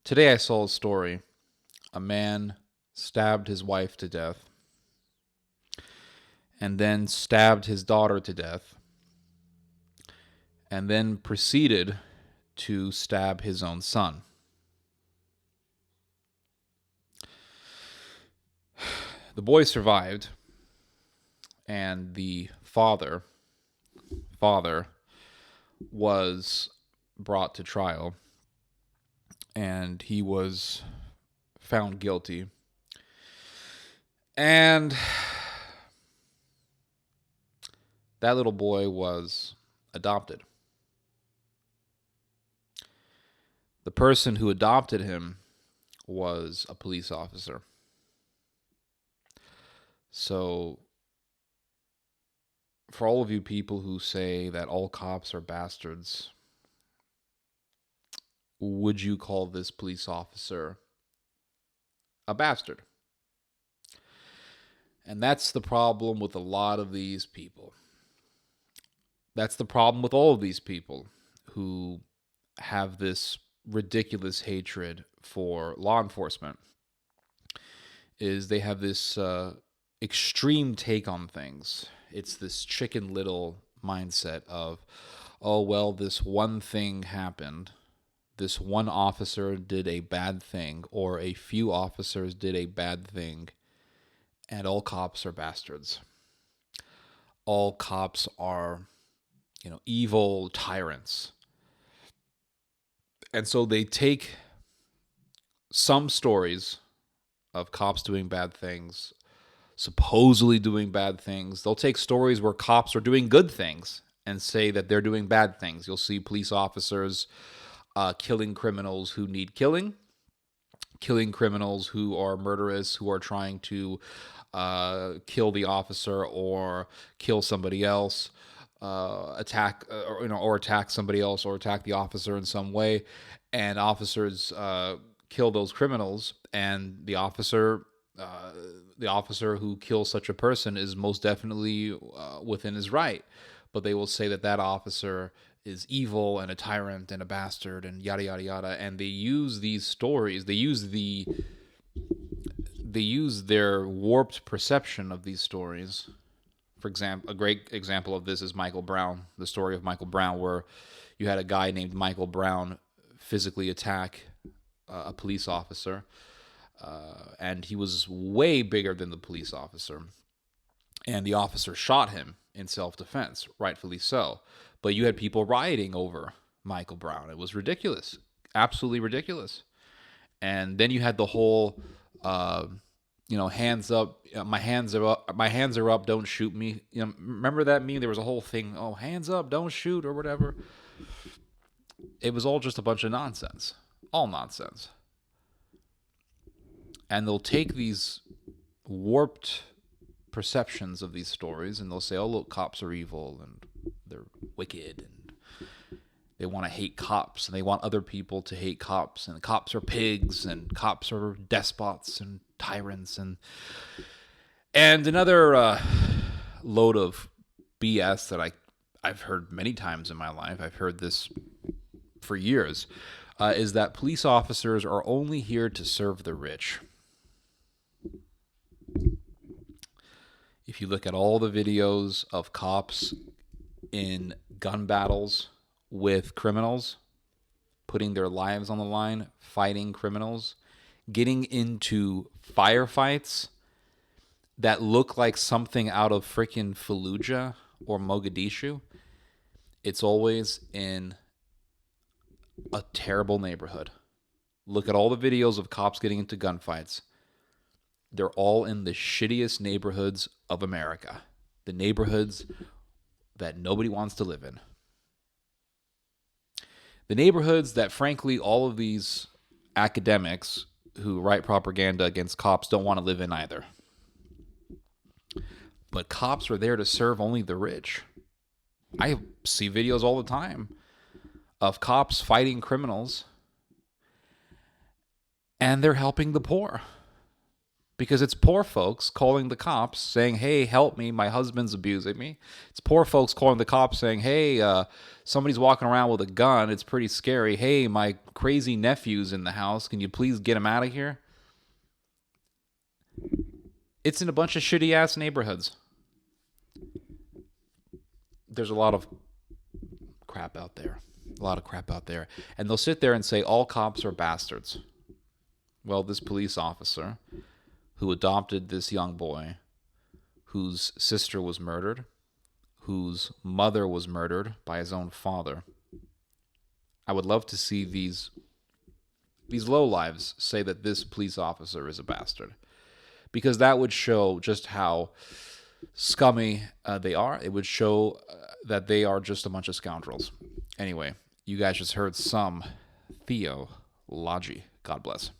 Today I saw a story. A man stabbed his wife to death and then stabbed his daughter to death and then proceeded to stab his own son. The boy survived, and the father was brought to trial, and he was found guilty. And that little boy was adopted. The person who adopted him was a police officer. So, for all of you people who say that all cops are bastards, would you call this police officer a bastard? And that's the problem with a lot of these people. That's the problem with all of these people who have this ridiculous hatred for law enforcement, is they have this extreme take on things. It's this Chicken Little mindset of, oh, well, this one thing happened. This one officer did a bad thing, or a few officers did a bad thing, and all cops are bastards. All cops are, evil tyrants. And so they take some stories of cops doing bad things, supposedly doing bad things. They'll take stories where cops are doing good things and say that they're doing bad things. You'll see police officers killing criminals who need killing criminals who are murderous, who are trying to kill the officer or kill somebody else, attack somebody else or attack the officer in some way, and officers kill those criminals, and the officer who kills such a person is most definitely within his right, but they will say that that officer is evil and a tyrant and a bastard and yada yada yada, and they use these stories. They use their warped perception of these stories. For example, a great example of this is Michael Brown, the story of Michael Brown, where you had a guy named Michael Brown physically attack a police officer, and he was way bigger than the police officer, and the officer shot him in self-defense, rightfully so. But you had people rioting over Michael Brown. It was ridiculous, absolutely ridiculous. And then you had the whole, hands up, my hands are up, don't shoot me. Remember that meme? There was a whole thing, oh, hands up, don't shoot, or whatever. It was all just a bunch of nonsense, all nonsense. And they'll take these warped perceptions of these stories and they'll say, oh, look, cops are evil and they're wicked and they want to hate cops and they want other people to hate cops, and cops are pigs and cops are despots and tyrants, and another load of BS that I've heard many times in my life. I've heard this for years, is that police officers are only here to serve the rich. If you look at all the videos of cops in gun battles with criminals, putting their lives on the line, fighting criminals, getting into firefights that look like something out of freaking Fallujah or Mogadishu, it's always in a terrible neighborhood. Look at all the videos of cops getting into gunfights. They're all in the shittiest neighborhoods of America. The neighborhoods that nobody wants to live in. The neighborhoods that, frankly, all of these academics who write propaganda against cops don't want to live in either. But cops are there to serve only the rich. I see videos all the time of cops fighting criminals, and they're helping the poor. Because it's poor folks calling the cops saying, hey, help me, my husband's abusing me. It's poor folks calling the cops saying, hey, somebody's walking around with a gun, it's pretty scary. Hey, my crazy nephew's in the house, can you please get him out of here? It's in a bunch of shitty ass neighborhoods. There's a lot of crap out there. A lot of crap out there. And they'll sit there and say all cops are bastards. Well, this police officer who adopted this young boy, whose sister was murdered, whose mother was murdered by his own father. I would love to see these lowlives say that this police officer is a bastard, because that would show just how scummy they are. It would show that they are just a bunch of scoundrels. Anyway, you guys just heard some theology. God bless.